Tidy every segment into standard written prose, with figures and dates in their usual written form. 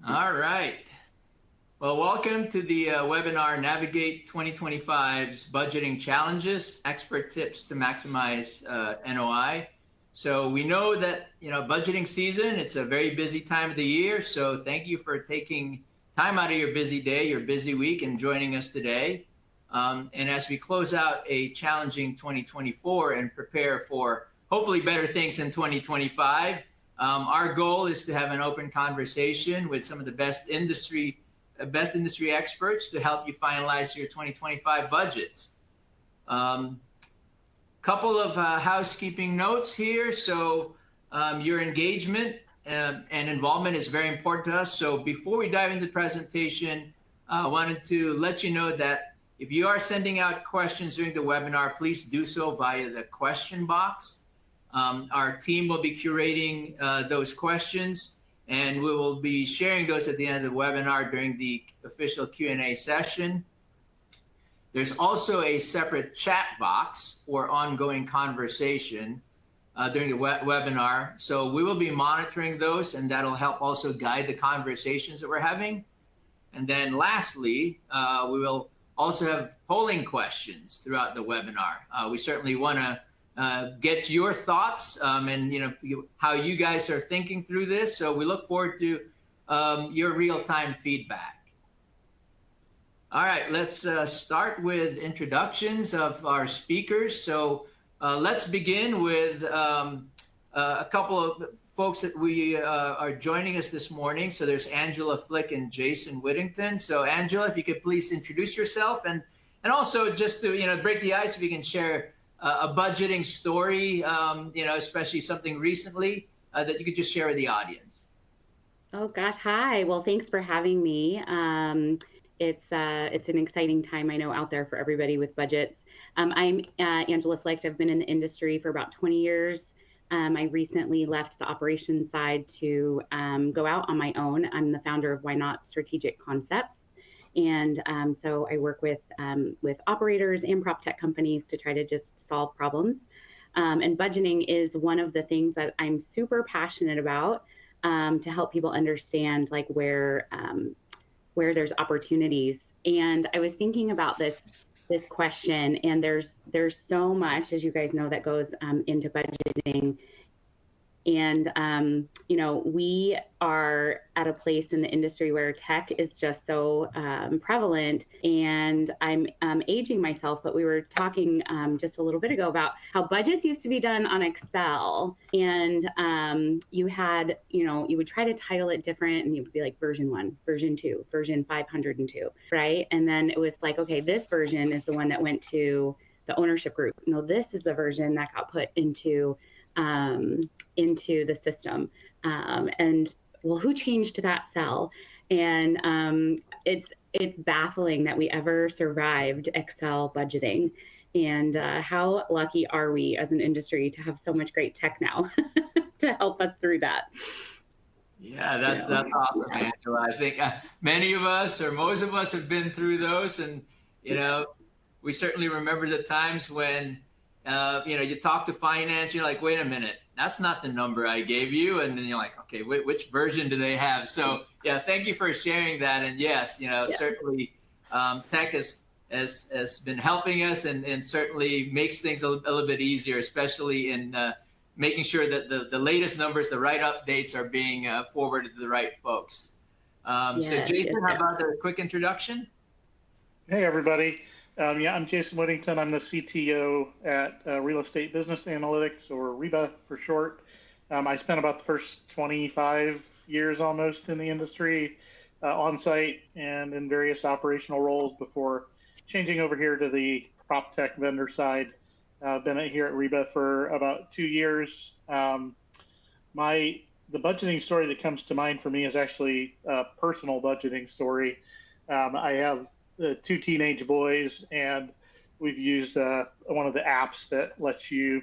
All right. Well, welcome to the webinar, Navigate 2025's Budgeting Challenges, Expert Tips to Maximize NOI. So we know that, budgeting season, it's a very busy time of the year. So thank you for taking time out of your busy day, your busy week, and joining us today. And as we close out a challenging 2024 and prepare for hopefully better things in 2025, our goal is to have an open conversation with some of the best industry experts to help you finalize your 2025 budgets. Couple of housekeeping notes here. So your engagement and involvement is very important to us. So before we dive into the presentation, I wanted to let you know that if you are sending out questions during the webinar, please do so via the question box. Our team will be curating those questions, and we will be sharing those at the end of the webinar during the official Q&A session. There's also a separate chat box for ongoing conversation during the webinar. So we will be monitoring those, and that'll help also guide the conversations that we're having. And then lastly, we will also have polling questions throughout the webinar. We certainly want to get your thoughts and how you guys are thinking through this. So we look forward to your real-time feedback. All right, let's start with introductions of our speakers. So let's begin with a couple of folks that we are joining us this morning. So there's Angela Flick and Jason Whittington. So Angela, if you could please introduce yourself, and also just to break the ice, if you can share a budgeting story, especially something recently that you could just share with the audience. Oh gosh, hi. Well, thanks for having me. It's an exciting time, I know, out there for everybody with budgets. I'm Angela Flick. I've been in the industry for about 20 years. I recently left the operations side to go out on my own. I'm the founder of Why Not Strategic Concepts. And so I work with operators and prop tech companies to try to just solve problems. And budgeting is one of the things that I'm super passionate about to help people understand like where there's opportunities. And I was thinking about this question, and there's so much, as you guys know, that goes into budgeting. And, we are at a place in the industry where tech is just so prevalent. And I'm aging myself, but we were talking just a little bit ago about how budgets used to be done on Excel. And you would try to title it different, and you would be like version 1, version 2, version 502, right? And then it was like, okay, this version is the one that went to the ownership group. No, this is the version that got put into the system. And well, who changed that cell? And it's baffling that we ever survived Excel budgeting. And how lucky are we as an industry to have so much great tech now to help us through that? Yeah, that's awesome, Angela. I think many of us, or most of us, have been through those, and we certainly remember the times when you talk to finance, you're like, wait a minute, that's not the number I gave you. And then you're like, okay, which version do they have? So yeah, thank you for sharing that. And yes, certainly tech has been helping us and certainly makes things a little bit easier, especially in making sure that the latest numbers, the right updates are being forwarded to the right folks. So Jason, how about a quick introduction? Hey, everybody. I'm Jason Whittington. I'm the CTO at Real Estate Business Analytics, or REBA for short. I spent about the first 25 years almost in the industry, on site and in various operational roles before changing over here to the prop tech vendor side. I've been here at REBA for about 2 years. The budgeting story that comes to mind for me is actually a personal budgeting story. I have 2 teenage boys, and we've used one of the apps that lets you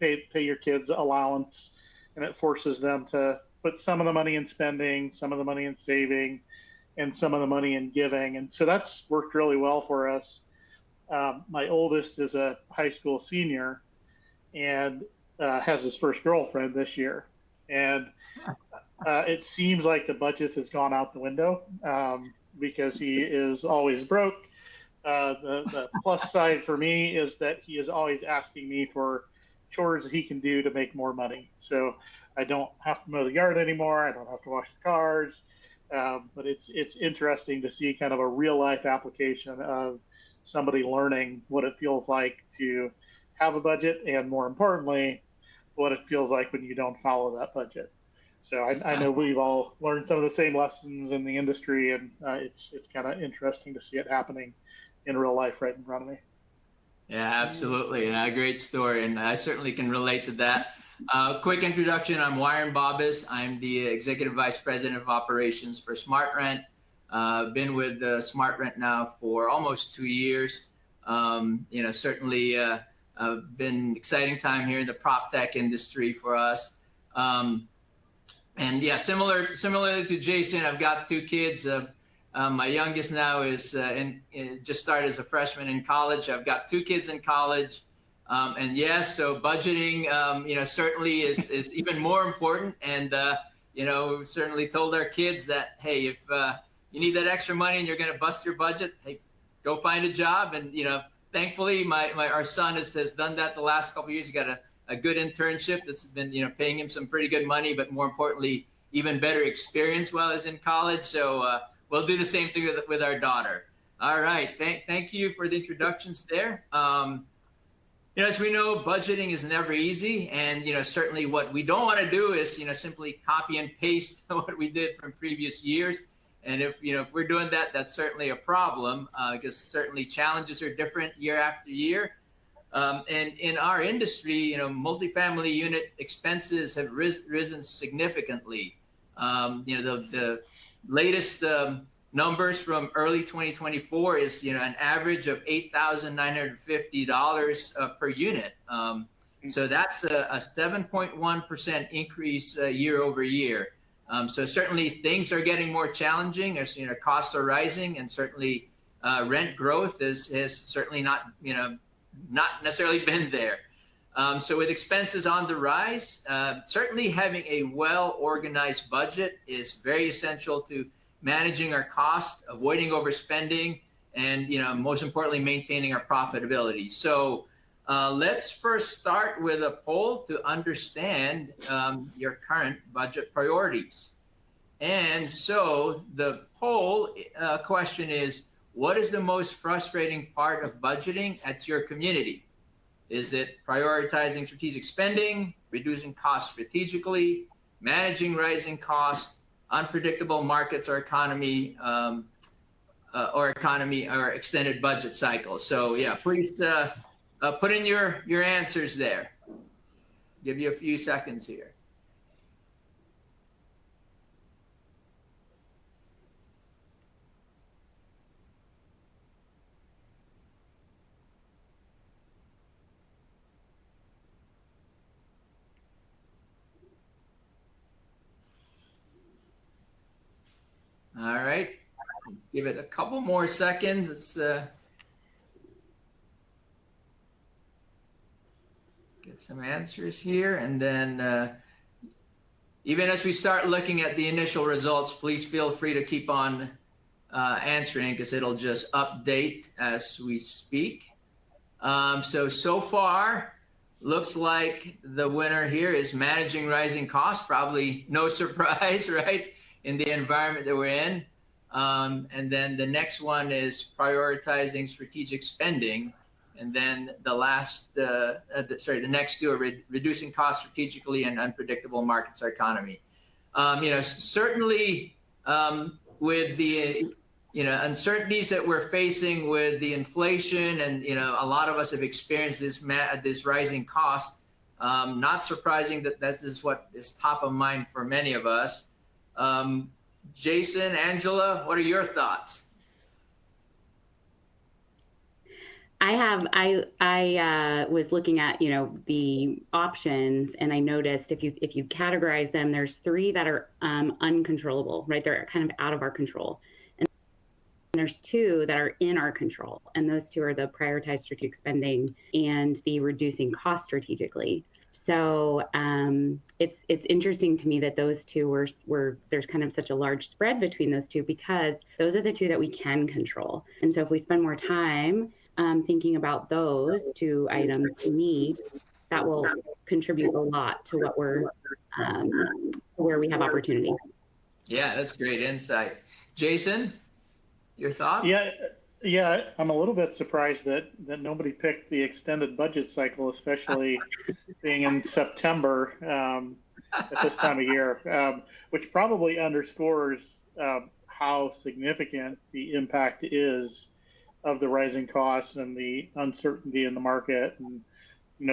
pay your kids allowance, and it forces them to put some of the money in spending, some of the money in saving, and some of the money in giving. And so that's worked really well for us. My oldest is a high school senior and has his first girlfriend this year. And It seems like the budget has gone out the window because he is always broke. The plus side for me is that he is always asking me for chores that he can do to make more money. So I don't have to mow the yard anymore. I don't have to wash the cars. But it's interesting to see kind of a real life application of somebody learning what it feels like to have a budget, and more importantly, what it feels like when you don't follow that budget. So I know we've all learned some of the same lessons in the industry, and it's kind of interesting to see it happening in real life right in front of me. Yeah, absolutely. And a great story. And I certainly can relate to that. Quick introduction. I'm Warren Bobbis. I'm the Executive Vice President of Operations for SmartRent. Been with SmartRent now for almost 2 years. Certainly been exciting time here in the prop tech industry for us. And yeah, similarly to Jason, I've got 2 kids. My youngest now is just started as a freshman in college. I've got 2 kids in college. And yes, so budgeting, certainly is even more important. And, we've certainly told our kids that, hey, if you need that extra money and you're going to bust your budget, hey, go find a job. And, thankfully, our son has done that the last couple of years. He got a good internship that's been, paying him some pretty good money, but more importantly, even better experience while he's in college. So we'll do the same thing with our daughter. All right. Thank you for the introductions there. As we know, budgeting is never easy. And, certainly what we don't want to do is, simply copy and paste what we did from previous years. And if we're doing that, that's certainly a problem because certainly challenges are different year after year. And in our industry, multifamily unit expenses have risen significantly. The latest numbers from early 2024 is an average of $8,950 per unit. So that's a 7.1% increase year over year. So certainly things are getting more challenging. As costs are rising, and certainly rent growth has certainly not necessarily been there. So with expenses on the rise, certainly having a well-organized budget is very essential to managing our costs, avoiding overspending, and most importantly, maintaining our profitability. So let's first start with a poll to understand your current budget priorities. And so the poll question is, what is the most frustrating part of budgeting at your community? Is it prioritizing strategic spending, reducing costs strategically, managing rising costs, unpredictable markets or economy, or extended budget cycles? So yeah, please put in your answers there. Give you a few seconds here. All right, give it a couple more seconds. Let's get some answers here. And then even as we start looking at the initial results, please feel free to keep on answering because it'll just update as we speak. So far, looks like the winner here is managing rising costs. Probably no surprise, right? In the environment that we're in. And then the next one is prioritizing strategic spending. And then the next two are reducing costs strategically and unpredictable markets or economy. Certainly with the uncertainties that we're facing with the inflation, and a lot of us have experienced this rising cost. Not surprising that this is what is top of mind for many of us. Jason, Angela, what are your thoughts? I was looking at, the options, and I noticed if you categorize them, there's 3 that are uncontrollable, right? They're kind of out of our control. And there's 2 that are in our control. And those 2 are the prioritized strategic spending and the reducing cost strategically. So it's interesting to me that those two were there's kind of such a large spread between those two, because those are the two that we can control. And so if we spend more time thinking about those two items, to me, that will contribute a lot to what we're where we have opportunity. Yeah, that's great insight. Jason, your thoughts? Yeah, I'm a little bit surprised that nobody picked the extended budget cycle, especially being in September at this time of year, which probably underscores how significant the impact is of the rising costs and the uncertainty in the market, and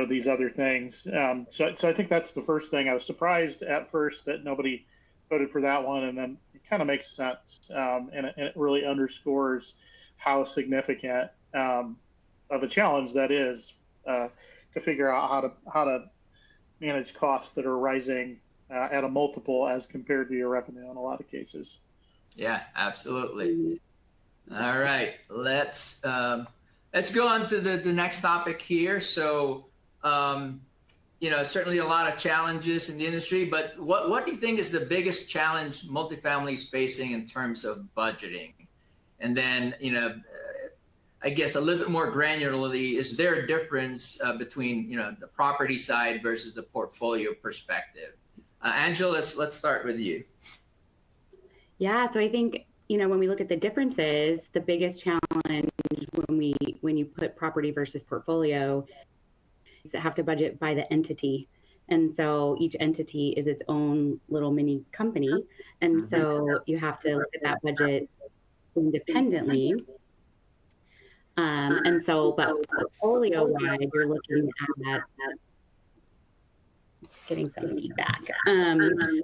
these other things. So I think that's the first thing. I was surprised at first that nobody voted for that one, and then it kind of makes sense, and it really underscores how significant of a challenge that is to figure out how to manage costs that are rising at a multiple as compared to your revenue in a lot of cases. Yeah, absolutely. All right, let's go on to the next topic here. So, certainly a lot of challenges in the industry, but what do you think is the biggest challenge multifamily is facing in terms of budgeting? And then, I guess a little bit more granularly, is there a difference between, the property side versus the portfolio perspective? Angela, let's start with you. Yeah, so I think, when we look at the differences, the biggest challenge when you put property versus portfolio is to have to budget by the entity. And so each entity is its own little mini company. And so you have to look at that budget independently. And so, but portfolio wide, you're looking at getting some feedback.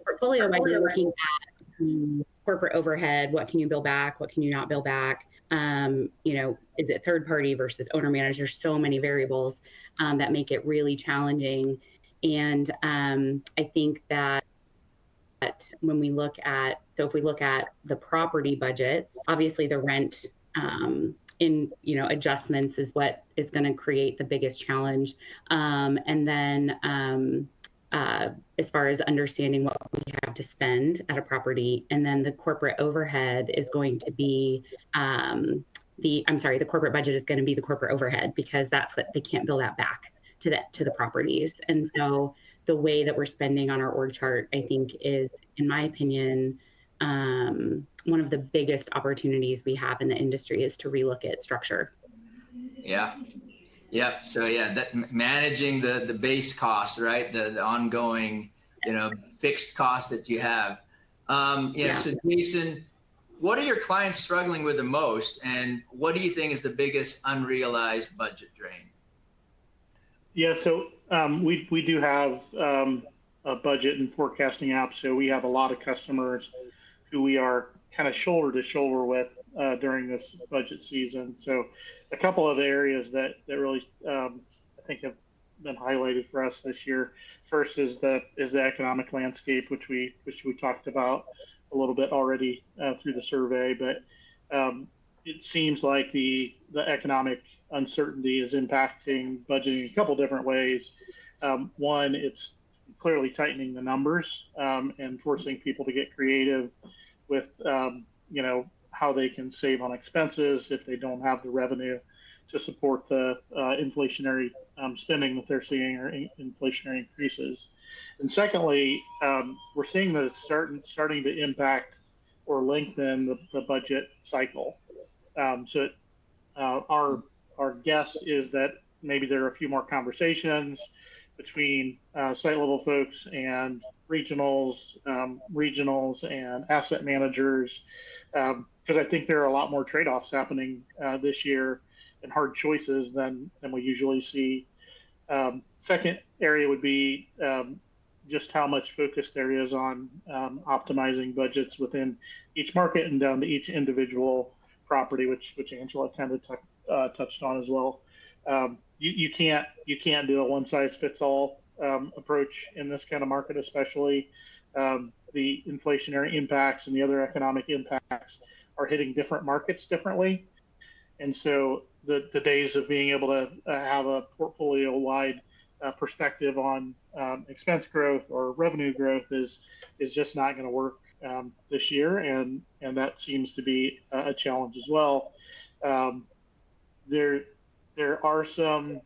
Portfolio wide, you're looking at corporate overhead. What can you bill back? What can you not bill back? Is it third party versus owner managed? There's so many variables that make it really challenging. And I think that when we look at, if we look at the property budget, obviously the rent adjustments is what is going to create the biggest challenge. And then as far as understanding what we have to spend at a property, and then the corporate overhead is going to be the corporate budget is going to be the corporate overhead, because that's what they can't bill that back to the properties. And so the way that we're spending on our org chart, I think, is, in my opinion, one of the biggest opportunities we have in the industry is to relook at structure. Yeah. Yep. So that managing the base costs, right? The ongoing, fixed costs that you have. So Jason, what are your clients struggling with the most, and what do you think is the biggest unrealized budget drain? Yeah. So we do have a budget and forecasting app. So we have a lot of customers who we are kind of shoulder to shoulder with during this budget season. So a couple of areas that really I think have been highlighted for us this year. First is the economic landscape, which we talked about a little bit already through the survey. But it seems like the economic uncertainty is impacting budgeting a couple different ways. One, it's clearly tightening the numbers and forcing people to get creative with how they can save on expenses if they don't have the revenue to support the inflationary spending that they're seeing, or inflationary increases. And secondly, we're seeing that it's starting to impact or lengthen the budget cycle. So our guess is that maybe there are a few more conversations between site level folks and regionals and asset managers, because I think there are a lot more trade-offs happening this year and hard choices than we usually see. Second area would be just how much focus there is on optimizing budgets within each market and down to each individual property, which Angela kind of touched on as well. You can't do a one size fits all approach in this kind of market, especially. The inflationary impacts and the other economic impacts are hitting different markets differently. And so the days of being able to have a portfolio wide perspective on expense growth or revenue growth is just not going to work this year, and that seems to be a challenge as well. There are some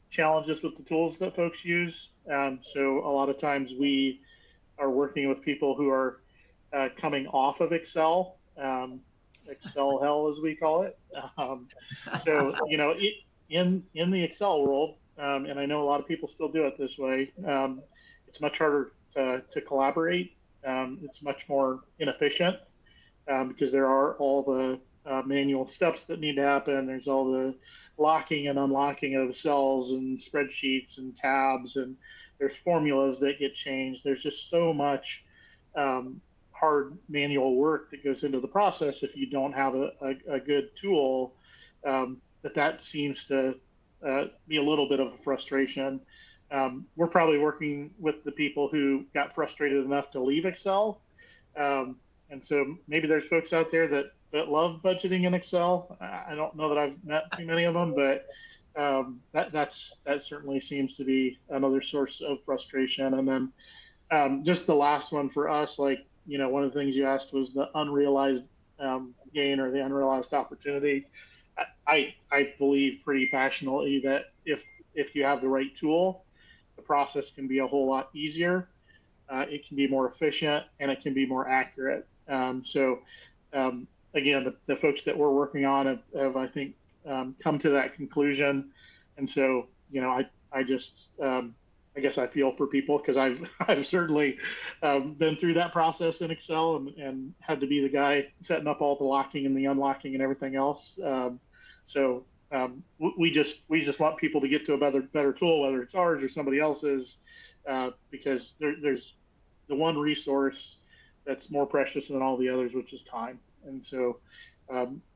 challenges with the tools that folks use. So a lot of times we are working with people who are coming off of Excel, Excel hell as we call it. So in the Excel world, and I know a lot of people still do it this way, it's much harder to collaborate. It's much more inefficient because there are all the manual steps that need to happen. There's all the locking and unlocking of cells and spreadsheets and tabs, and there's formulas that get changed. There's just so much hard manual work that goes into the process if you don't have a good tool. That seems to be a little bit of a frustration. We're probably working with the people who got frustrated enough to leave Excel. And so maybe there's folks out there that love budgeting in Excel. I don't know that I've met too many of them, but that certainly seems to be another source of frustration. And then just the last one for us, one of the things you asked was the unrealized gain or the unrealized opportunity. I believe pretty passionately that if you have the right tool, the process can be a whole lot easier. It can be more efficient and it can be more accurate. Again, the folks that we're working on have I think, come to that conclusion. And so, I just, I guess I feel for people because I've certainly been through that process in Excel and had to be the guy setting up all the locking and the unlocking and everything else. We just want people to get to a better tool, whether it's ours or somebody else's, because there's the one resource that's more precious than all the others, which is time. And so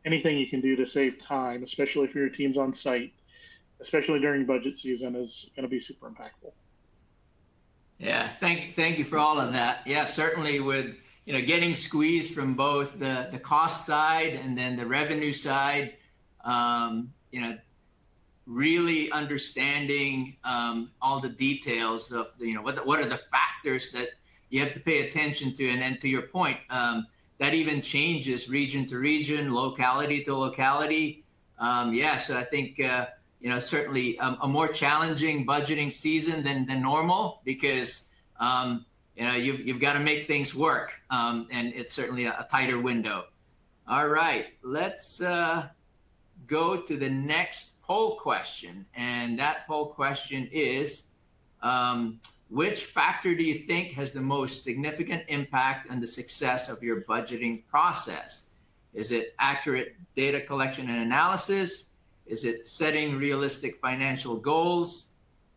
anything you can do to save time, especially if your team's on site, especially during budget season, is going to be super impactful. Yeah, thank you for all of that. Yeah, certainly with getting squeezed from both the cost side and then the revenue side, really understanding all the details of what are the factors that you have to pay attention to, and then to your point, that even changes region to region, locality to locality. So I think certainly a more challenging budgeting season than normal because you've got to make things work, and it's certainly a tighter window. All right, let's go to the next poll question, and that poll question is, which factor do you think has the most significant impact on the success of your budgeting process? Is it accurate data collection and analysis? Is it setting realistic financial goals,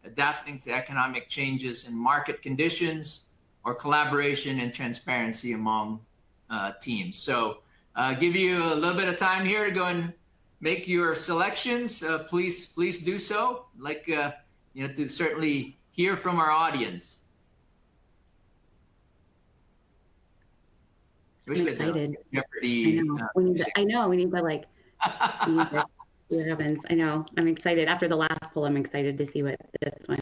adapting to economic changes in market conditions, or collaboration and transparency among teams? So give you a little bit of time here to go and make your selections. Please do so. To certainly hear from our audience. I'm excited. Jeopardy. I know. We need the dear heavens. I know. I'm excited. After the last poll, I'm excited to see what this one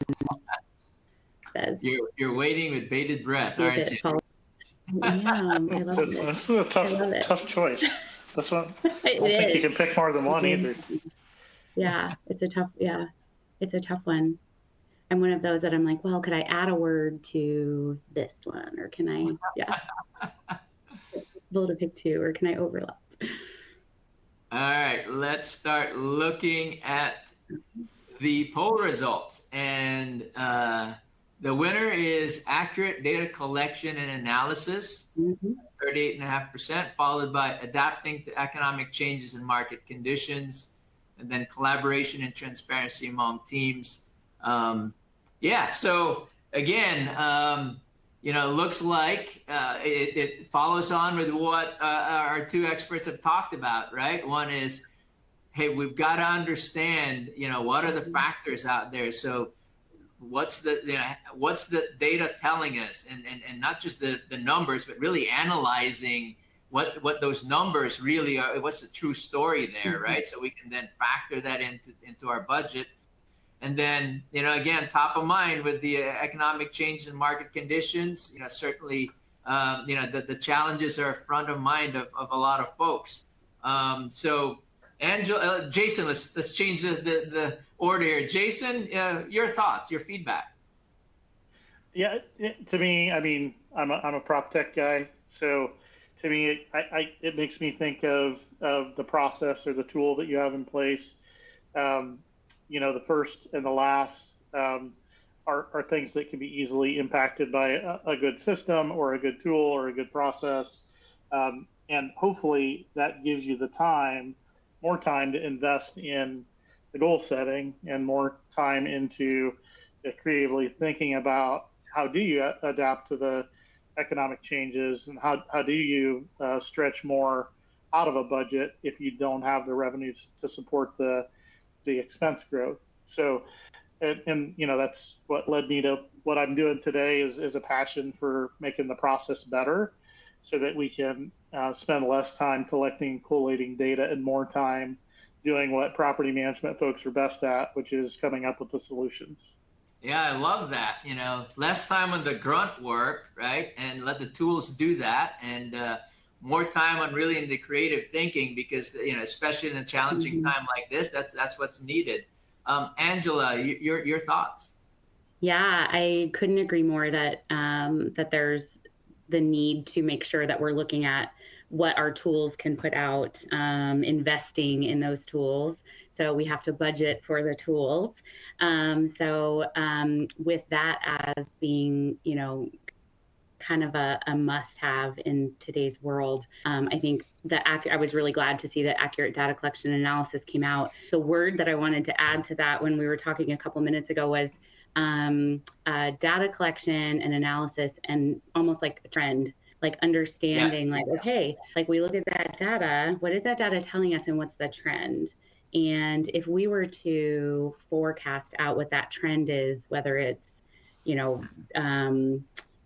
says. You're waiting with bated breath, aren't you? Yeah, I love it. This is a tough choice. This one, I don't think you can pick more than one either. Yeah, it's a tough one. I'm one of those that I'm like, well, could I add a word to this one, or can I? Yeah, it's possible to pick two, or can I overlap? All right, let's start looking at the poll results, and the winner is accurate data collection and analysis, 38.5%, followed by adapting to economic changes in market conditions, and then collaboration and transparency among teams. So again, looks like it follows on with what our two experts have talked about, right? One is, hey, we've got to understand, what are the factors out there? So what's the data telling us, and not just the numbers, but really analyzing what those numbers really are, what's the true story there, right? So we can then factor that into our budget. And then, again, top of mind with the economic change in market conditions, certainly, the challenges are front of mind of a lot of folks. So, Angela, Jason, let's change the order here. Jason, your thoughts, your feedback. Yeah, to me, I mean, I'm a prop tech guy, so to me, it makes me think of the process or the tool that you have in place. The first and the last are things that can be easily impacted by a good system or a good tool or a good process, and hopefully that gives you more time to invest in the goal setting and more time into creatively thinking about how do you adapt to the economic changes and how do you stretch more out of a budget if you don't have the revenues to support the expense growth. So, and that's what led me to what I'm doing today is a passion for making the process better so that we can spend less time collecting and collating data and more time doing what property management folks are best at, which is coming up with the solutions. Yeah, I love that. Less time on the grunt work, right? And let the tools do that. And more time on really in the creative thinking because, especially in a challenging time like this, that's what's needed. Angela, your thoughts? Yeah, I couldn't agree more that that there's the need to make sure that we're looking at what our tools can put out, investing in those tools. So we have to budget for the tools. With that as being, kind of a must-have in today's world, I think I was really glad to see that accurate data collection and analysis came out. The word that I wanted to add to that when we were talking a couple minutes ago was data collection and analysis, and almost like a trend. Like understanding, yes. Like, okay, like we look at that data, what is that data telling us and what's the trend? And if we were to forecast out what that trend is, whether it's,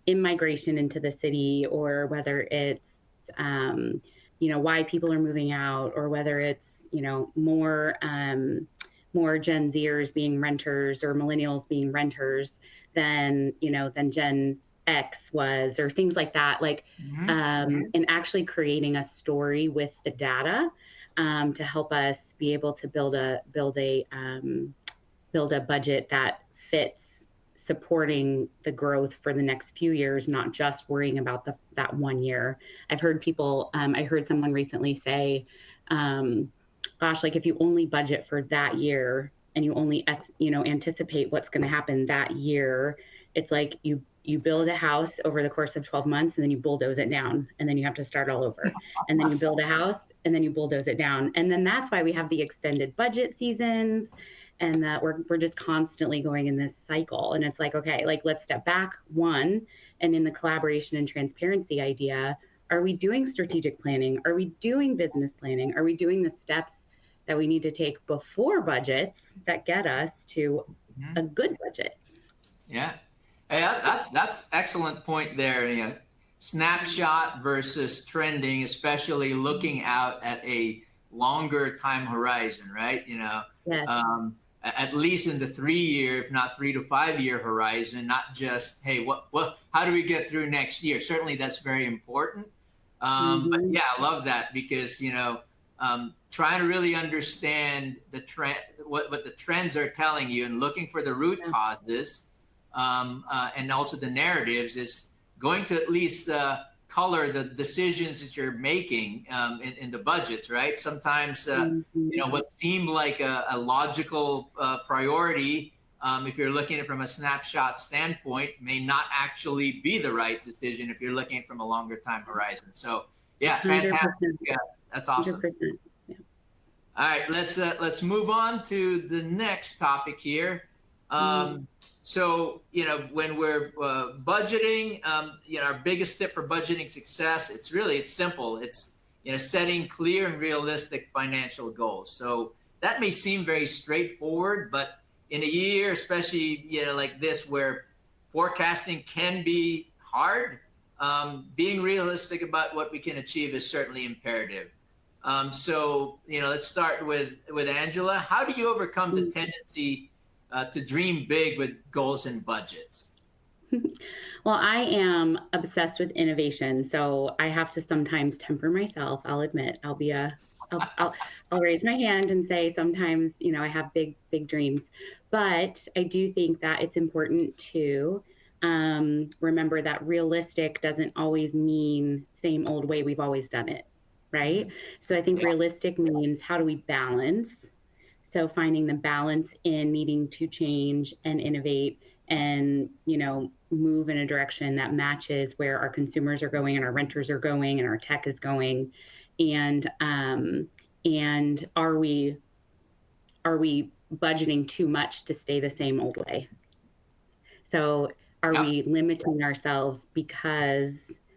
immigration into the city, or whether it's, why people are moving out, or whether it's, more Gen Zers being renters or millennials being renters than Gen X was, or things like that, and actually creating a story with the data to help us be able to build a budget that fits supporting the growth for the next few years, not just worrying about that 1 year. I've heard people, I heard someone recently say, gosh, like if you only budget for that year and you only anticipate what's going to happen that year, it's like you build a house over the course of 12 months and then you bulldoze it down and then you have to start all over. And then you build a house and then you bulldoze it down. And then that's why we have the extended budget seasons, and that we're just constantly going in this cycle. And it's like, okay, like let's step back one, and in the collaboration and transparency idea, are we doing strategic planning? Are we doing business planning? Are we doing the steps that we need to take before budgets that get us to a good budget? Yeah. Hey, that's excellent point there. Snapshot versus trending, especially looking out at a longer time horizon, right? Yes. At least in the 3 year, if not 3 to 5 year horizon, not just, hey, how do we get through next year? Certainly that's very important. But yeah, I love that because, trying to really understand the trend, what the trends are telling you, and looking for the root causes, and also the narratives is going to at least color the decisions that you're making in the budgets, right? Sometimes, what seemed like a logical priority, if you're looking at it from a snapshot standpoint, may not actually be the right decision if you're looking at it from a longer time horizon. So yeah, fantastic. 100%. Yeah, that's awesome. 100%. Yeah. All right, let's move on to the next topic here. So, when we're budgeting, our biggest tip for budgeting success, it's simple. It's, setting clear and realistic financial goals. So that may seem very straightforward, but in a year, especially, like this, where forecasting can be hard, being realistic about what we can achieve is certainly imperative. So, let's start with Angela. How do you overcome the tendency to dream big with goals and budgets? Well, I am obsessed with innovation, so I have to sometimes temper myself. I'll admit, I'll raise my hand and say sometimes, I have big dreams, but I do think that it's important to remember that realistic doesn't always mean same old way we've always done it, right? So I think realistic means how do we balance? So finding the balance in needing to change and innovate and, move in a direction that matches where our consumers are going and our renters are going and our tech is going. And are we budgeting too much to stay the same old way? So are we limiting ourselves because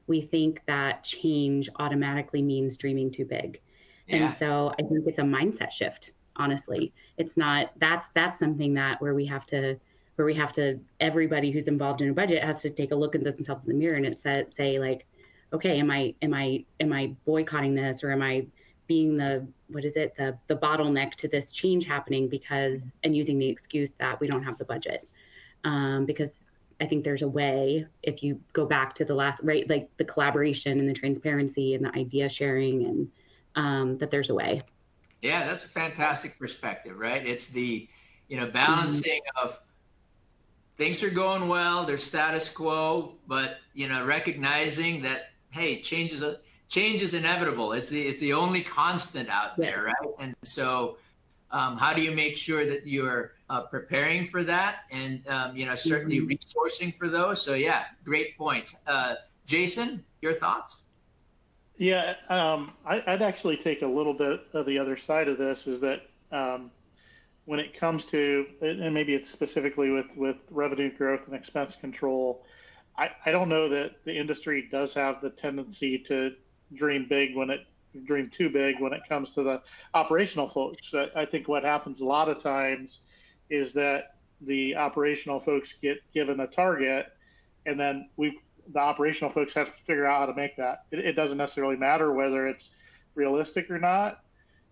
we think that change automatically means dreaming too big? And so I think it's a mindset shift. Honestly, it's not, that's something that where we have to, everybody who's involved in a budget has to take a look at themselves in the mirror and say like, okay, am I boycotting this, or am I being the bottleneck to this change happening and using the excuse that we don't have the budget? Because I think there's a way, if you go back to the last, right, like the collaboration and the transparency and the idea sharing, and that there's a way. Yeah, that's a fantastic perspective, right? It's the, balancing of things are going well, there's status quo, but, recognizing that, hey, change is inevitable. It's the only constant out there, right? And so how do you make sure that you're preparing for that and, certainly resourcing for those? So yeah, great points. Jason, your thoughts? Yeah, I'd actually take a little bit of the other side of this, is that when it comes to, and maybe it's specifically with revenue growth and expense control, I don't know that the industry does have the tendency to dream too big when it comes to the operational folks. I think what happens a lot of times is that the operational folks get given a target, and then the operational folks have to figure out how to make that. It doesn't necessarily matter whether it's realistic or not.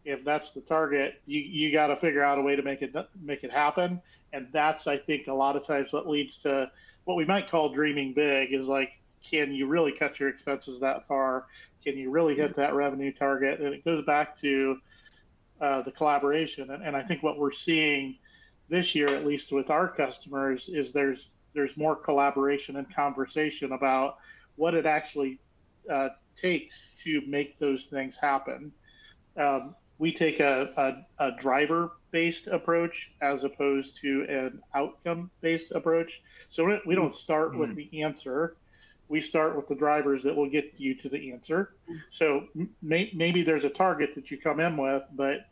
If that's the target, you got to figure out a way to make it happen. And that's, I think, a lot of times what leads to what we might call dreaming big, is like, can you really cut your expenses that far? Can you really hit that revenue target? And it goes back to the collaboration. And I think what we're seeing this year, at least with our customers, is there's more collaboration and conversation about what it actually takes to make those things happen. We take a driver-based approach as opposed to an outcome-based approach. So we don't start with the answer. We start with the drivers that will get you to the answer. So maybe there's a target that you come in with, but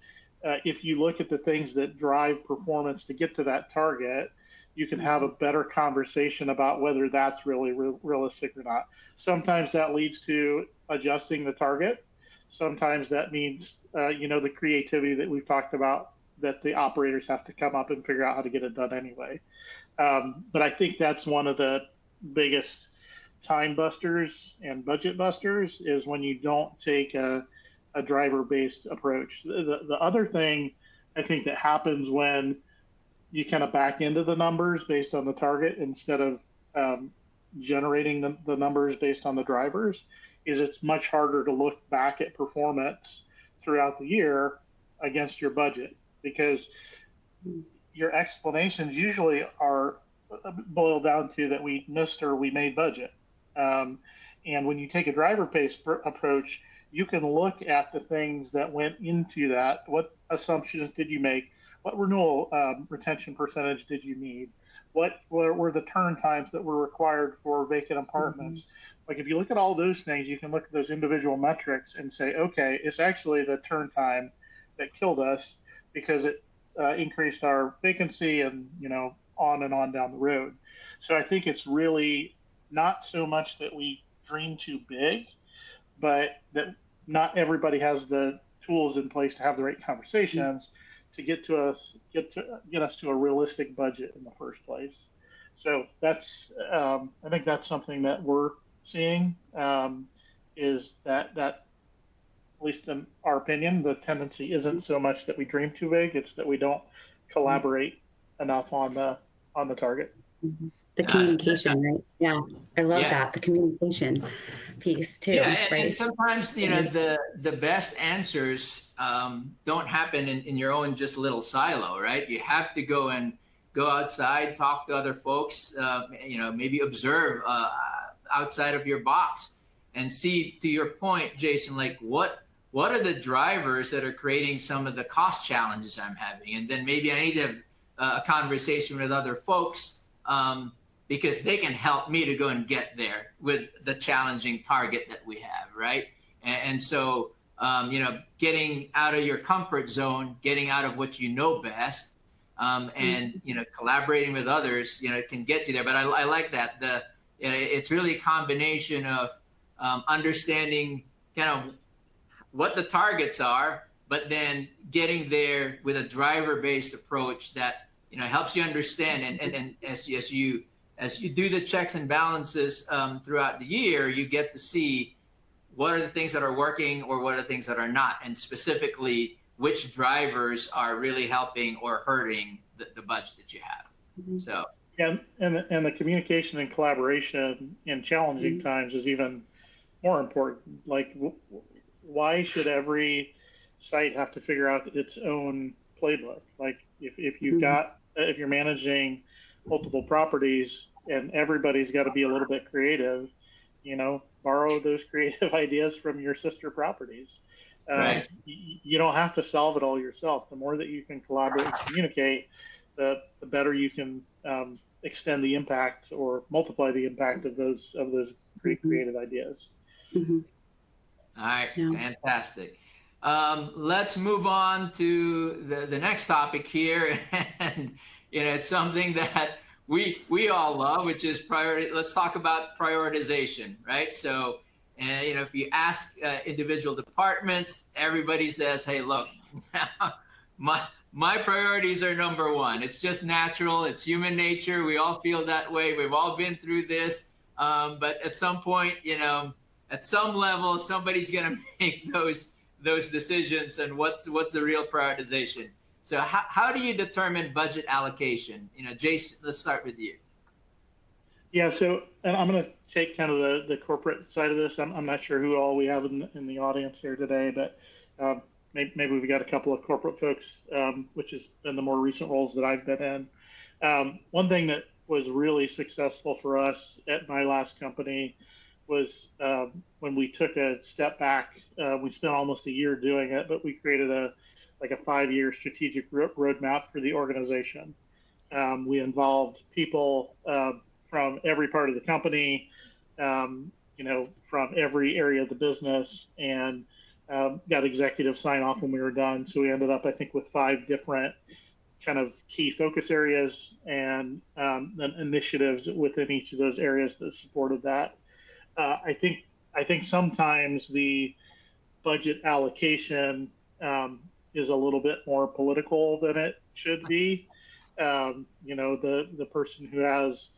if you look at the things that drive performance to get to that target, you can have a better conversation about whether that's really realistic or not. Sometimes that leads to adjusting the target. Sometimes that means, the creativity that we've talked about, that the operators have to come up and figure out how to get it done anyway. But I think that's one of the biggest time busters and budget busters, is when you don't take a driver-based approach. The other thing I think that happens when you kind of back into the numbers based on the target instead of generating the numbers based on the drivers, is it's much harder to look back at performance throughout the year against your budget, because your explanations usually are boiled down to that we missed or we made budget. And when you take a driver-based approach, you can look at the things that went into that. What assumptions did you make? What renewal retention percentage did you need? What were the turn times that were required for vacant apartments? Like, if you look at all those things, you can look at those individual metrics and say, okay, it's actually the turn time that killed us, because it increased our vacancy, and on and on down the road. So I think it's really not so much that we dream too big, but that not everybody has the tools in place to have the right conversations to get us to a realistic budget in the first place. So that's I think that's something that we're seeing, is that at least in our opinion, the tendency isn't so much that we dream too big, it's that we don't collaborate enough on the target. Mm-hmm. The communication, right? Yeah, I love that, the communication piece too. Yeah, right? and sometimes the best answers don't happen in your own just little silo, right? You have to go outside, talk to other folks, maybe observe outside of your box and see, to your point, Jason, like what are the drivers that are creating some of the cost challenges I'm having, and then maybe I need to have a conversation with other folks. Because they can help me to go and get there with the challenging target that we have, right? And so, getting out of your comfort zone, getting out of what you know best, and collaborating with others, can get you there. But I like that. It's really a combination of understanding kind of what the targets are, but then getting there with a driver-based approach that helps you understand. And as you do the checks and balances throughout the year, you get to see what are the things that are working or what are the things that are not, and specifically which drivers are really helping or hurting the budget that you have. Mm-hmm. So and the communication and collaboration in challenging mm-hmm. times is even more important. Like, why should every site have to figure out its own playbook? Like, if you've mm-hmm. if you're managing multiple properties and everybody's got to be a little bit creative, borrow those creative ideas from your sister properties. Right. You don't have to solve it all yourself. The more that you can collaborate and communicate, the better you can extend the impact or multiply the impact of those pretty creative ideas. Mm-hmm. All right, fantastic. Let's move on to the next topic here, and it's something that we all love, which is priority. Let's talk about prioritization, right? So, if you ask individual departments, everybody says, "Hey, look, my priorities are number one." It's just natural. It's human nature. We all feel that way. We've all been through this. But at some point, at some level, somebody's going to make those decisions. And what's the real prioritization? So how do you determine budget allocation? Jason, let's start with you. Yeah, so and I'm going to take kind of the corporate side of this. I'm not sure who all we have in the audience here today, but maybe we've got a couple of corporate folks, which has been the more recent roles that I've been in. One thing that was really successful for us at my last company was when we took a step back. We spent almost a year doing it, but we created a 5-year strategic roadmap for the organization. We involved people from every part of the company, from every area of the business, and got executive sign off when we were done. So we ended up, I think, with 5 different kind of key focus areas and then initiatives within each of those areas that supported that. I think sometimes the budget allocation is a little bit more political than it should be. The person who has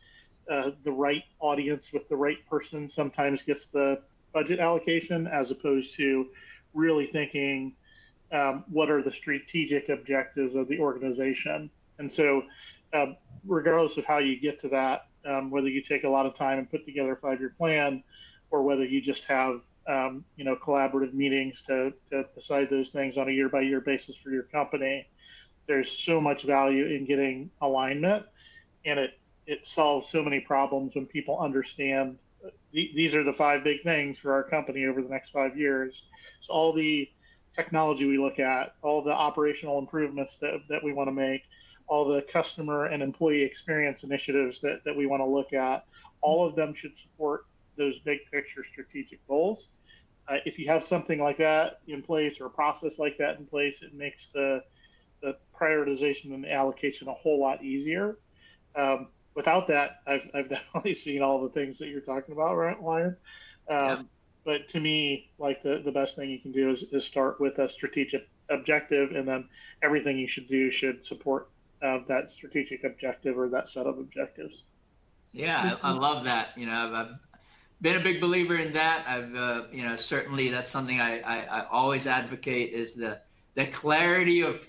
the right audience with the right person sometimes gets the budget allocation, as opposed to really thinking what are the strategic objectives of the organization. And so regardless of how you get to that, whether you take a lot of time and put together a 5-year plan, or whether you just have collaborative meetings to decide those things on a year-by-year basis for your company, there's so much value in getting alignment, and it solves so many problems when people understand these are the 5 big things for our company over the next 5 years. So all the technology we look at, all the operational improvements that we want to make, all the customer and employee experience initiatives that we want to look at, all of them should support those big picture strategic goals. If you have something like that in place, or a process like that in place, it makes the prioritization and the allocation a whole lot easier. Without that, I've definitely seen all the things that you're talking about, right, Ryan? But to me, like the best thing you can do is start with a strategic objective, and then everything you should do should support that strategic objective or that set of objectives. Yeah, I love that. I've been a big believer in that. I've, certainly that's something I always advocate, is the clarity of,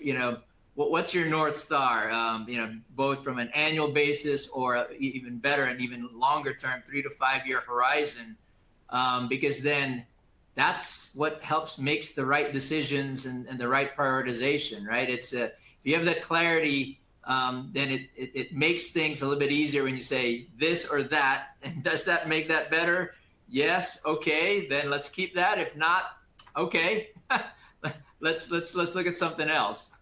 what's your North Star? Both from an annual basis or even better, and even longer term, 3 to 5 year horizon, because then that's what makes the right decisions and the right prioritization, right? If you have that clarity, then it makes things a little bit easier when you say this or that, and does that make that better? Yes. Okay, then let's keep that. If not, okay, let's look at something else.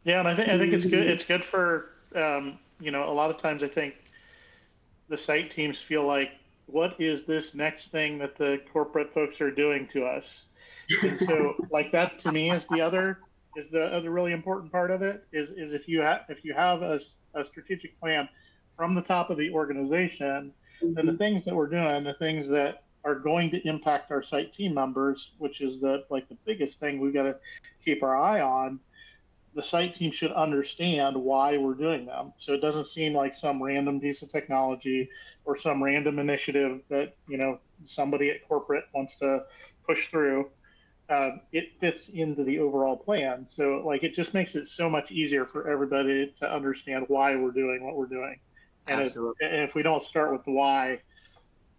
Yeah, and I think it's good. It's good for a lot of times I think the site teams feel like, what is this next thing that the corporate folks are doing to us? And so, like, that to me is the other really important part of it. Is if you have a strategic plan from the top of the organization, then the things that we're doing, the things that are going to impact our site team members, which is the biggest thing we've got to keep our eye on. The site team should understand why we're doing them. So it doesn't seem like some random piece of technology or some random initiative that, somebody at corporate wants to push through. It fits into the overall plan. So it just makes it so much easier for everybody to understand why we're doing what we're doing. And if we don't start with the why,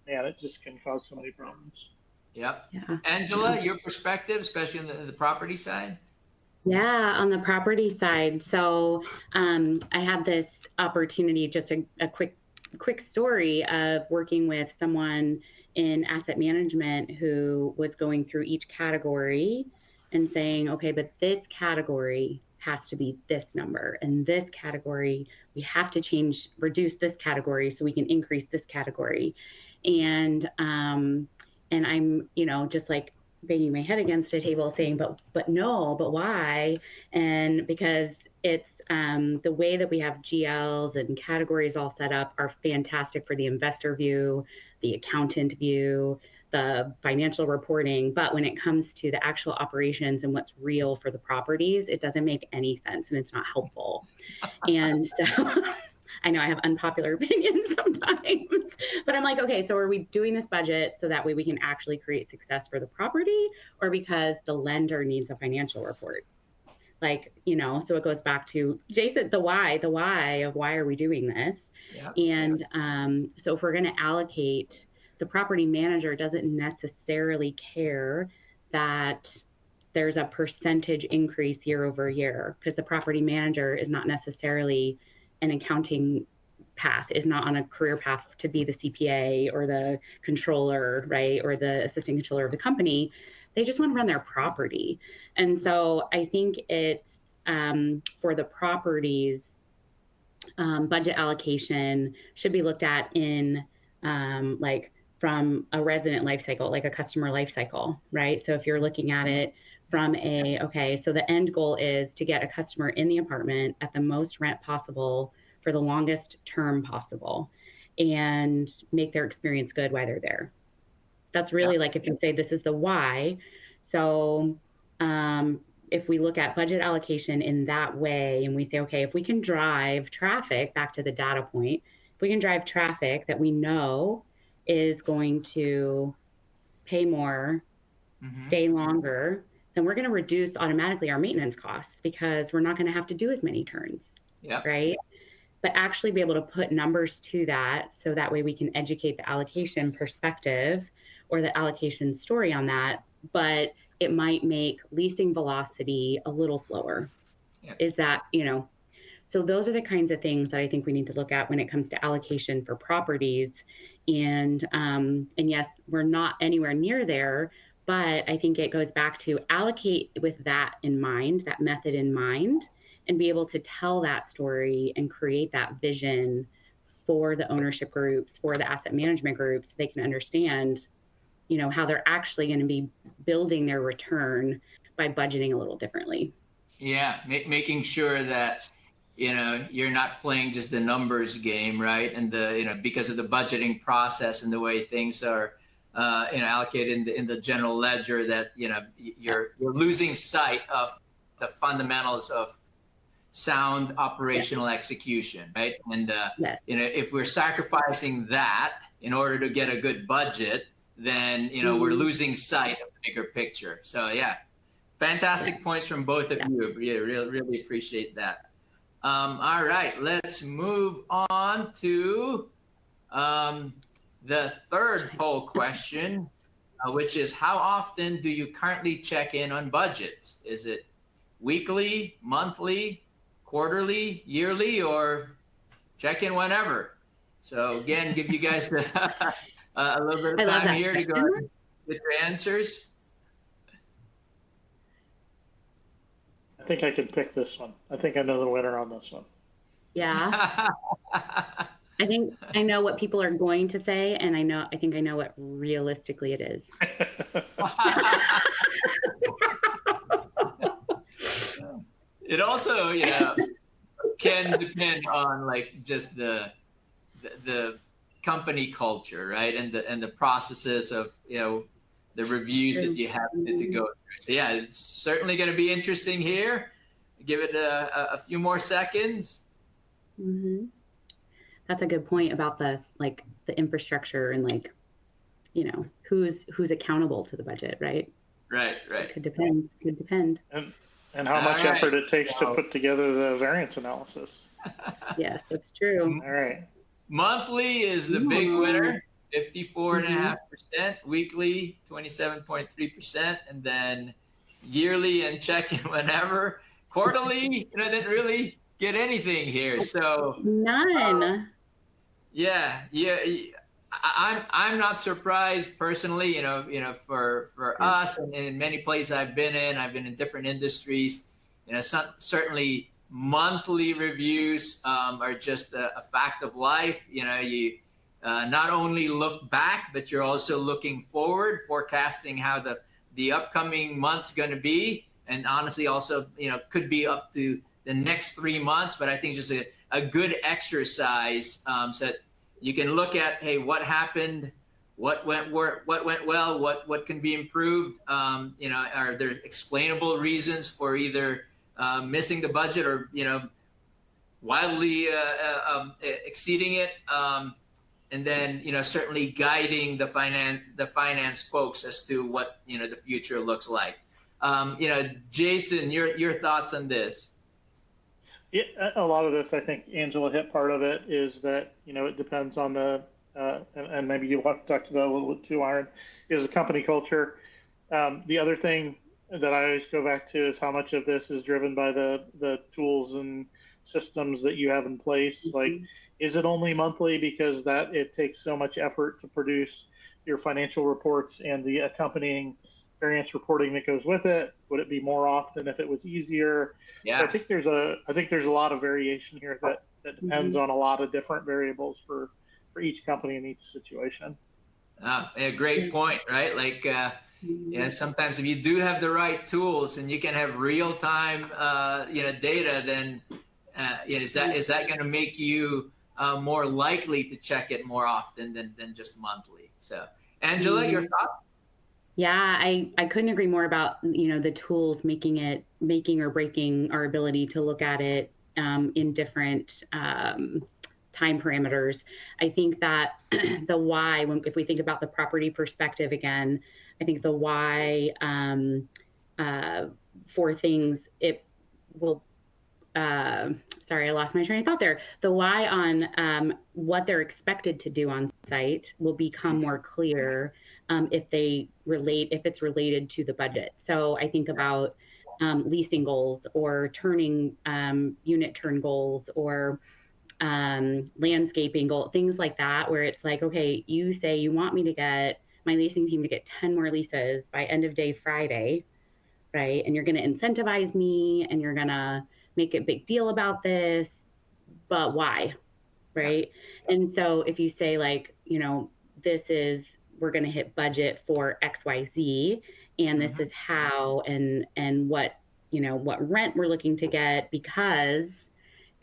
man, it just can cause so many problems. Yep. Yeah. Angela, your perspective, especially on the property side? Yeah, on the property side. So I had this opportunity, just a quick story of working with someone in asset management who was going through each category and saying, okay, but this category has to be this number, and this category, we have to reduce this category so we can increase this category. And I'm, just like banging my head against a table saying, but why? And because it's the way that we have GLs and categories all set up are fantastic for the investor view, the accountant view, the financial reporting. But when it comes to the actual operations and what's real for the properties, it doesn't make any sense and it's not helpful. And so I know I have unpopular opinions sometimes, but I'm like, okay, so are we doing this budget so that way we can actually create success for the property, or because the lender needs a financial report? So it goes back to Jason, the why of why are we doing this? Yep. And so if we're going to allocate, the property manager doesn't necessarily care that there's a percentage increase year over year, because the property manager is not necessarily an accounting path, is not on a career path to be the CPA or the controller, right? Or the assistant controller of the company. They just want to run their property. And so I think it's for the properties, budget allocation should be looked at in from a resident life cycle, like a customer life cycle, right? So if you're looking at it from so the end goal is to get a customer in the apartment at the most rent possible for the longest term possible and make their experience good while they're there. That's really if you say this is the why. So if we look at budget allocation in that way and we say, okay, if we can drive traffic, back to the data point, if we can drive traffic that we know is going to pay more, stay longer, then we're going to reduce automatically our maintenance costs because we're not going to have to do as many turns, right? But actually be able to put numbers to that so that way we can educate the allocation perspective or the allocation story on that, but it might make leasing velocity a little slower. Is that, so those are the kinds of things that I think we need to look at when it comes to allocation for properties. And yes, we're not anywhere near there, but I think it goes back to allocate with that in mind, that method in mind, and be able to tell that story and create that vision for the ownership groups, for the asset management groups, so they can understand, how they're actually going to be building their return by budgeting a little differently. Yeah, making sure that, you're not playing just the numbers game, right? And because of the budgeting process and the way things are, allocated in the general ledger, that, you're losing sight of the fundamentals of sound operational execution, right? And, if we're sacrificing that in order to get a good budget, then, we're losing sight of the bigger picture. So fantastic points from both of you. Yeah, really appreciate that. All right, let's move on to the third poll question, which is how often do you currently check in on budgets? Is it weekly, monthly, quarterly, yearly, or check in whenever? So again, give you guys a little bit of time here to go with your answers. I think I can pick this one. I think I know the winner on this one. Yeah. I think I know what people are going to say, and I think I know what realistically it is. It also, can depend on like just the company culture, right? And the processes of, the reviews that you have to go through. So yeah, it's certainly going to be interesting here. Give it a few more seconds. Mm-hmm. That's a good point about the infrastructure and who's accountable to the budget, right? Right. It could depend. And how much effort it takes to put together the variance analysis. Yes, that's true. All right. Monthly is the big winner, 54.5%. Weekly, 27.3%. And then yearly and check-in whenever. Quarterly, didn't really get anything here. So none. Yeah. I'm not surprised personally, for us and in many places I've been in different industries, certainly monthly reviews are just a fact of life. You not only look back, but you're also looking forward, forecasting how the upcoming month's going to be. And honestly, also, could be up to the next 3 months. But I think it's just a good exercise so that you can look at, hey, what happened, what went well, what can be improved. Are there explainable reasons for either missing the budget or wildly exceeding it, and then certainly guiding the finance folks as to what the future looks like. Jason, your thoughts on this? Yeah, a lot of this, I think Angela hit part of it, is that, it depends on and maybe you talked about a little bit too, Aaron, is the company culture. The other thing that I always go back to is how much of this is driven by the tools and systems that you have in place. Like, is it only monthly because it takes so much effort to produce your financial reports and the accompanying variance reporting that goes with it? Would it be more often if it was easier? Yeah. So I think there's a lot of variation here that depends on a lot of different variables for each company in each situation. A great point, right? Like, sometimes if you do have the right tools and you can have real time, data, then is that going to make you more likely to check it more often than just monthly? So, Angela, your thoughts? Yeah, I couldn't agree more about, the tools making or breaking our ability to look at it in different time parameters. I think that the why, if we think about the property perspective again, I think the why for things, it will, sorry, I lost my train of thought there. The why on what they're expected to do on site will become more clear if it's related to the budget. So I think about leasing goals or turning unit turn goals or landscaping goal, things like that, where it's like, okay, you say you want me to get my leasing team to get 10 more leases by end of day Friday, right? And you're going to incentivize me and you're going to make a big deal about this, but why, right? And so if you say like, we're going to hit budget for XYZ, and this is how and what rent we're looking to get because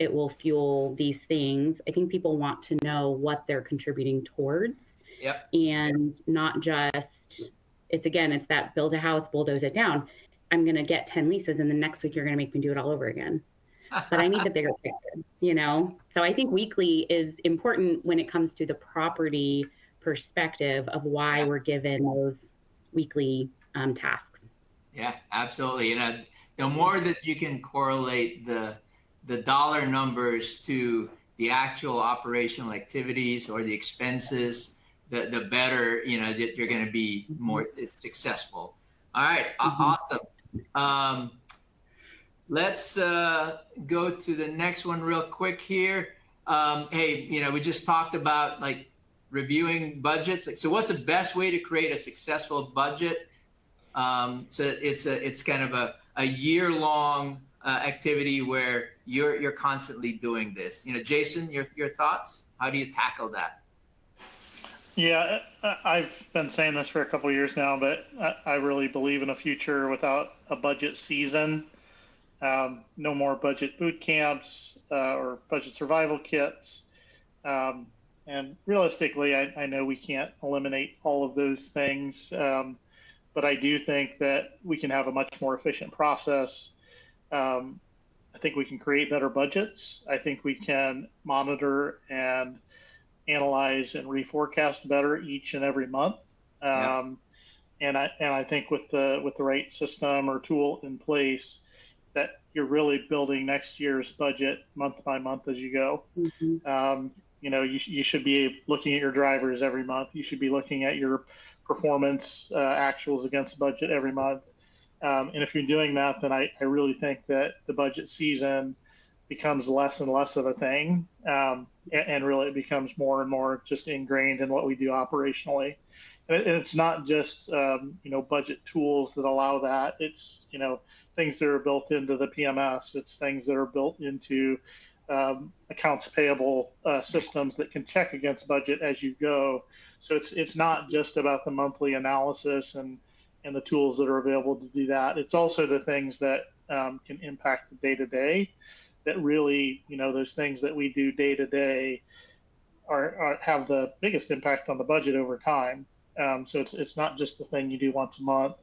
it will fuel these things. I think people want to know what they're contributing towards. Yep. And not just, it's that build a house, bulldoze it down. I'm going to get 10 leases and the next week you're going to make me do it all over again. But I need the bigger picture, So I think weekly is important when it comes to the property perspective of why we're given those weekly tasks. Yeah, absolutely. The more that you can correlate the dollar numbers to the actual operational activities or the expenses, the better, that you're going to be more successful. All right, awesome. Let's go to the next one real quick here. Hey, we just talked about like reviewing budgets. So what's the best way to create a successful budget? So it's kind of a year-long activity where you're constantly doing this. Jason, your thoughts? How do you tackle that? Yeah, I've been saying this for a couple of years now, but I really believe in a future without a budget season. No more budget boot camps or budget survival kits. And realistically, I know we can't eliminate all of those things. But I do think that we can have a much more efficient process. I think we can create better budgets. I think we can monitor and analyze and reforecast better each and every month. Yeah. And I think with the right system or tool in place, that you're really building next year's budget month by month as you go. Mm-hmm. You should be looking at your drivers every month. You should be looking at your performance actuals against budget every month. And if you're doing that, then I really think that the budget season becomes less and less of a thing. And really it becomes more and more just ingrained in what we do operationally. And it's not just, budget tools that allow that. It's, things that are built into the PMS. It's things that are built into accounts payable systems that can check against budget as you go. So it's not just about the monthly analysis and the tools that are available to do that. It's also the things that can impact the day-to-day that really, those things that we do day-to-day have the biggest impact on the budget over time. So it's not just the thing you do once a month.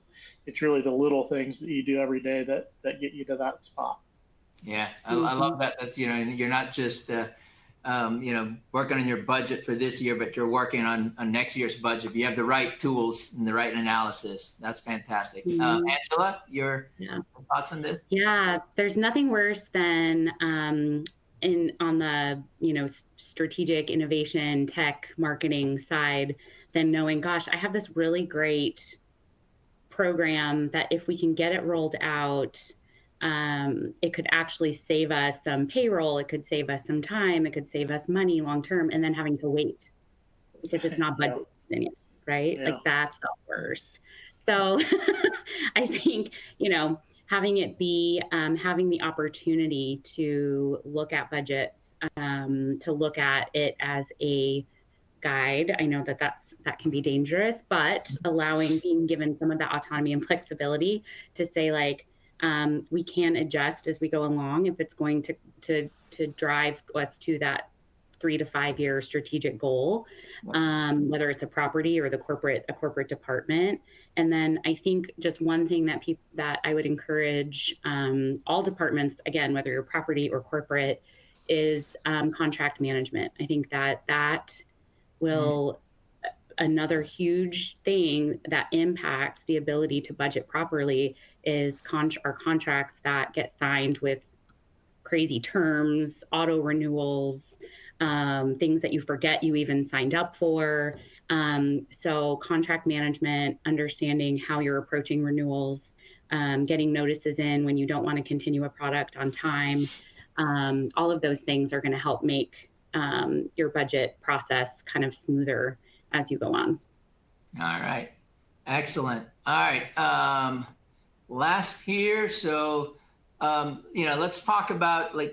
It's really the little things that you do every day that get you to that spot. Yeah, I love that. That's, you're not just, working on your budget for this year, but you're working on next year's budget. If you have the right tools and the right analysis, that's fantastic. Angela, your thoughts on this? Yeah, there's nothing worse than on the, strategic innovation, tech, marketing side than knowing, gosh, I have this really great program that if we can get it rolled out, it could actually save us some payroll, it could save us some time, it could save us money long term, and then having to wait because it's not budgeted in it, right? Yeah. Like that's the worst. So I think, having it be, having the opportunity to look at budgets, to look at it as a guide. I know that can be dangerous, but being given some of that autonomy and flexibility to say like, we can adjust as we go along if it's going to drive us to that 3 to 5 year strategic goal, whether it's a property or a corporate department. And then I think just one thing that I would encourage all departments, again, whether you're property or corporate, is contract management. I think that will another huge thing that impacts the ability to budget properly is our contracts that get signed with crazy terms, auto renewals, things that you forget you even signed up for. So contract management, understanding how you're approaching renewals, getting notices in when you don't want to continue a product on time. All of those things are going to help make your budget process kind of smoother as you go on. All right. Excellent. All right. Last here. So, let's talk about when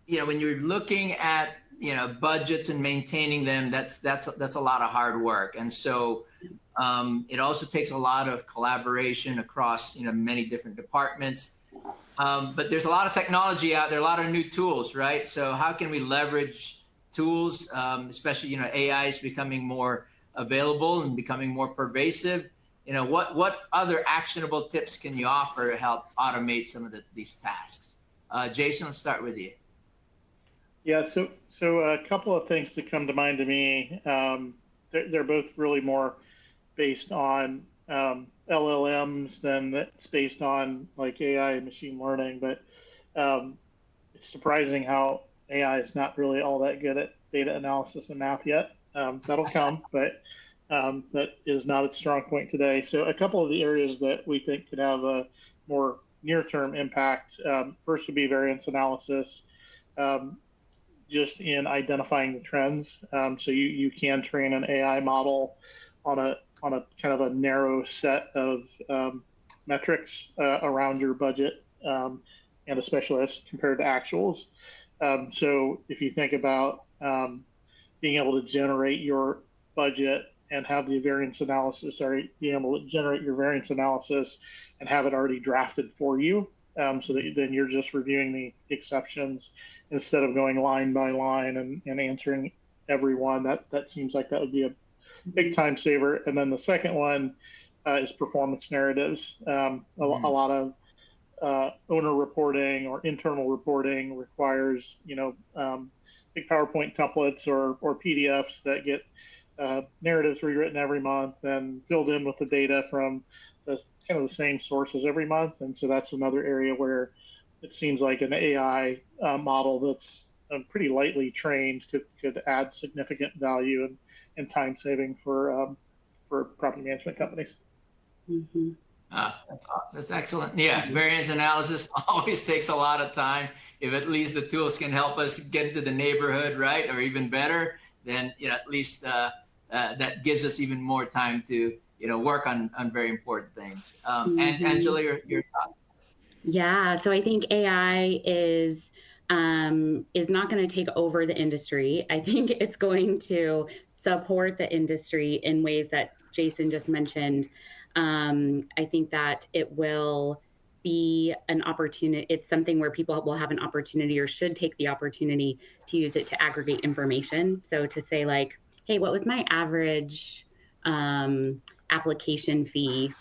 you're looking at, budgets and maintaining them, that's a lot of hard work. And so, it also takes a lot of collaboration across, many different departments. But there's a lot of technology out there, a lot of new tools, right? So how can we leverage tools, especially, AI is becoming more available and becoming more pervasive. What other actionable tips can you offer to help automate some of these tasks? Jason, let's start with you. Yeah, so a couple of things that come to mind to me. They're both really more based on LLMs, then that's based on like AI and machine learning. But it's surprising how AI is not really all that good at data analysis and math yet. That'll come, but that is not its strong point today. So a couple of the areas that we think could have a more near-term impact, first would be variance analysis, just in identifying the trends. So you can train an AI model on a kind of a narrow set of metrics around your budget, and especially as compared to actuals. So if you think about being able to generate your budget and have the variance analysis, being able to generate your variance analysis and have it already drafted for you, so that then you're just reviewing the exceptions instead of going line by line and answering every one. That seems like that would be a big time saver. And then the second one is performance narratives. A lot of owner reporting or internal reporting requires, big PowerPoint templates or PDFs that get narratives rewritten every month and filled in with the data from the kind of the same sources every month. And so that's another area where it seems like an AI model that's pretty lightly trained could add significant value and time saving for property management companies. Mm-hmm. That's excellent. Yeah, variance analysis always takes a lot of time. If at least the tools can help us get into the neighborhood, right, or even better, then at least that gives us even more time to work on very important things. And Angela, your thought? Yeah, so I think AI is not going to take over the industry. I think it's going to support the industry in ways that Jason just mentioned. I think that it will be an opportunity. It's something where people will have an opportunity or should take the opportunity to use it to aggregate information. So to say like, hey, what was my average application fee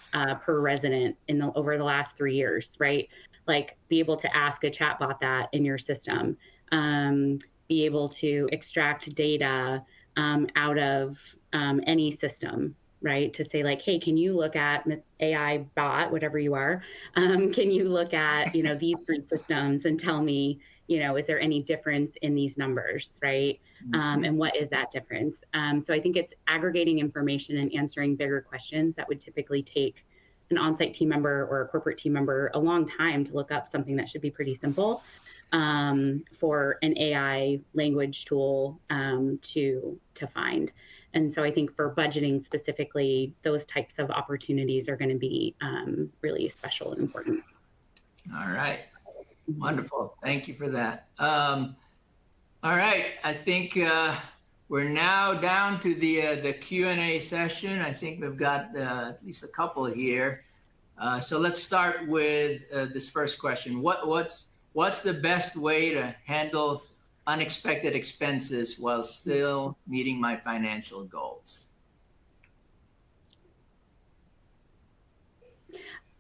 per resident over the last 3 years, right? Like be able to ask a chatbot that in your system, be able to extract data out of any system, right? To say like, hey, can you look at AI bot, whatever you are, can you look at, these 3 systems and tell me, is there any difference in these numbers, right? And what is that difference? So I think it's aggregating information and answering bigger questions that would typically take an on-site team member or a corporate team member a long time to look up something that should be pretty simple for an AI language tool to find. And so I think for budgeting specifically, those types of opportunities are going to be really special and important. All right. Wonderful. Thank you for that. All right. I think we're now down to the Q&A session. I think we've got at least a couple here. So let's start with this first question. What's the best way to handle unexpected expenses while still meeting my financial goals?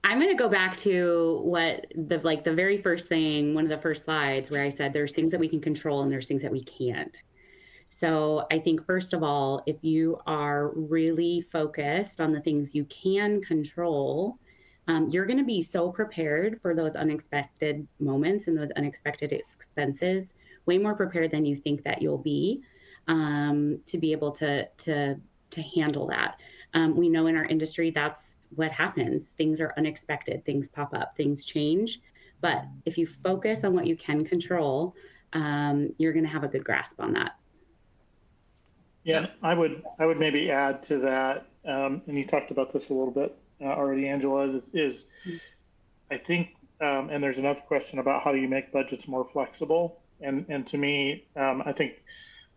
I'm going to go back to what the very first thing, one of the first slides where I said there's things that we can control and there's things that we can't. So I think first of all, if you are really focused on the things you can control, you're going to be so prepared for those unexpected moments and those unexpected expenses, way more prepared than you think that you'll be to be able to handle that. We know in our industry that's what happens. Things are unexpected, things pop up, things change. But if you focus on what you can control, you're going to have a good grasp on that. Yeah, I would maybe add to that, and you talked about this a little bit already, Angela, is I think, and there's another question about how do you make budgets more flexible. And to me, I think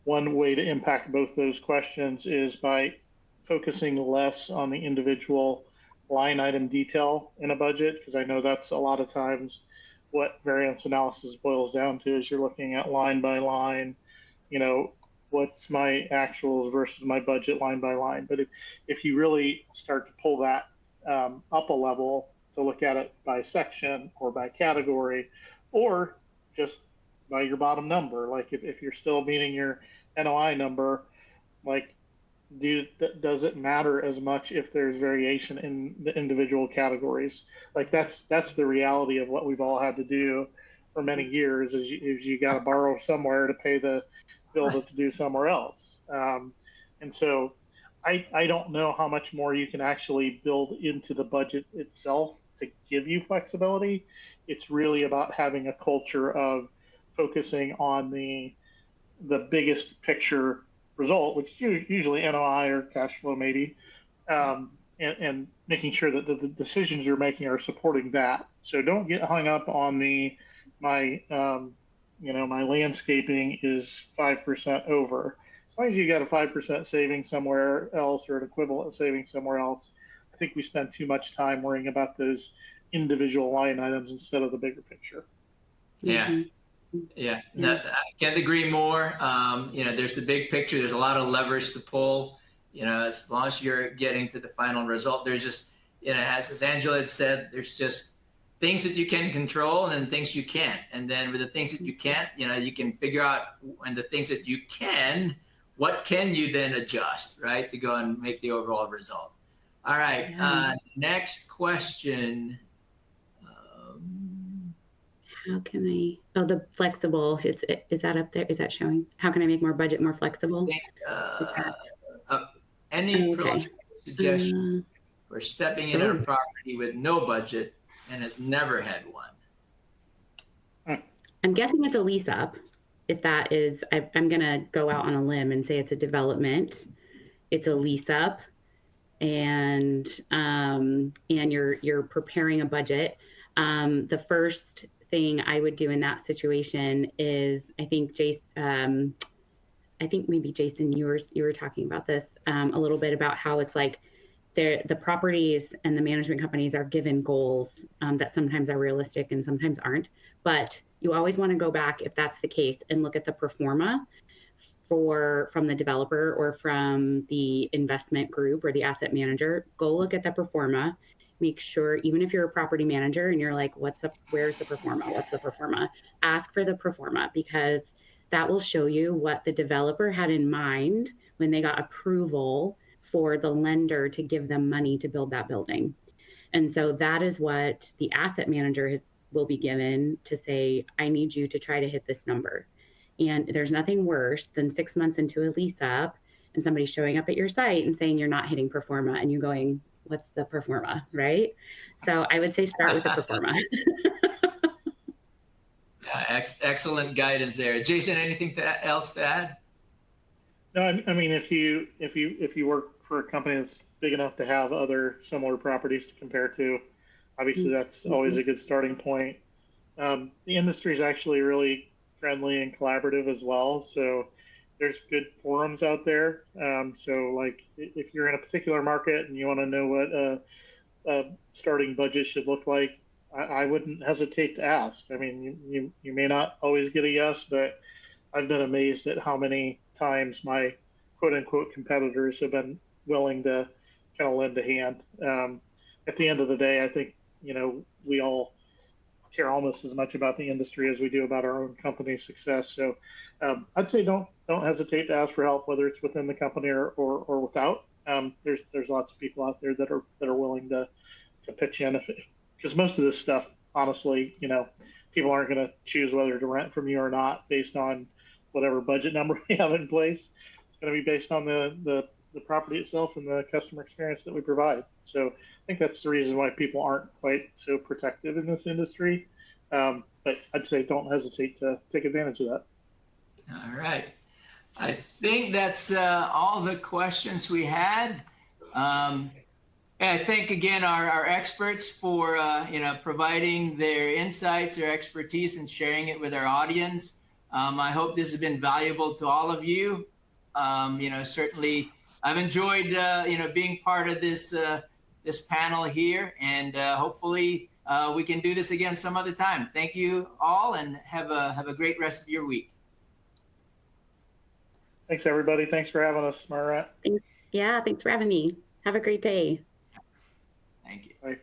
one way to impact both those questions is by focusing less on the individual line item detail in a budget, because I know that's a lot of times what variance analysis boils down to is you're looking at line by line, what's my actuals versus my budget line by line. But if you really start to pull that up a level to look at it by section or by category, or just by your bottom number, like if you're still meeting your NOI number, like does it matter as much if there's variation in the individual categories? Like that's the reality of what we've all had to do for many years is you got to borrow somewhere to pay the bill that's due somewhere else. And so I don't know how much more you can actually build into the budget itself to give you flexibility. It's really about having a culture of focusing on the biggest picture result, which is usually NOI or cash flow maybe, and making sure that the decisions you're making are supporting that. So don't get hung up on my landscaping is 5% over. As long as you got a 5% saving somewhere else or an equivalent saving somewhere else, I think we spend too much time worrying about those individual line items instead of the bigger picture. Yeah. Mm-hmm. Yeah, I can't agree more. There's the big picture. There's a lot of levers to pull. As long as you're getting to the final result, there's just, as Angela had said, there's just things that you can control and then things you can't. And then with the things that you can't, you can figure out, and the things that you can, what can you then adjust, right, to go and make the overall result. All right. Next question. How can the flexible, is that up there? Is that showing? How can I make more budget more flexible? Any suggestion for stepping in on a property with no budget and has never had one? I'm guessing it's a lease up. If that is, I'm going to go out on a limb and say it's a development. It's a lease up, and you're preparing a budget. The first thing I would do in that situation is, I think maybe Jason, you were talking about this a little bit about how it's like the properties and the management companies are given goals that sometimes are realistic and sometimes aren't. But you always want to go back, if that's the case, and look at the pro forma from the developer or from the investment group or the asset manager. Go look at the pro forma. Make sure, even if you're a property manager and you're like, where's the pro forma? What's the pro forma? Ask for the pro forma, because that will show you what the developer had in mind when they got approval for the lender to give them money to build that building. And so that is what the asset manager will be given to say, I need you to try to hit this number. And there's nothing worse than 6 months into a lease up and somebody showing up at your site and saying you're not hitting pro forma, and you going, what's the pro forma, right? So I would say start with the pro forma. Excellent guidance there. Jason, anything else to add? No, I mean, if you work for a company that's big enough to have other similar properties to compare to, obviously that's always a good starting point. The industry is actually really friendly and collaborative as well. So there's good forums out there. So like if you're in a particular market and you want to know what a starting budget should look like, I wouldn't hesitate to ask. I mean, you may not always get a yes, but I've been amazed at how many times my quote unquote competitors have been willing to kind of lend a hand. At the end of the day, I think, we all care almost as much about the industry as we do about our own company's success. So I'd say don't hesitate to ask for help, whether it's within the company or without. There's lots of people out there that are willing to pitch in, because most of this stuff, honestly, people aren't going to choose whether to rent from you or not based on whatever budget number we have in place. It's going to be based on the property itself and the customer experience that we provide. So I think that's the reason why people aren't quite so protective in this industry. But I'd say don't hesitate to take advantage of that. All right. I think that's all the questions we had. And I thank again our experts for providing their insights, their expertise, and sharing it with our audience. I hope this has been valuable to all of you. Certainly, I've enjoyed being part of this panel here, and hopefully we can do this again some other time. Thank you all, and have a great rest of your week. Thanks, everybody. Thanks for having us, SmartRent. Yeah, thanks for having me. Have a great day. Thank you. Bye.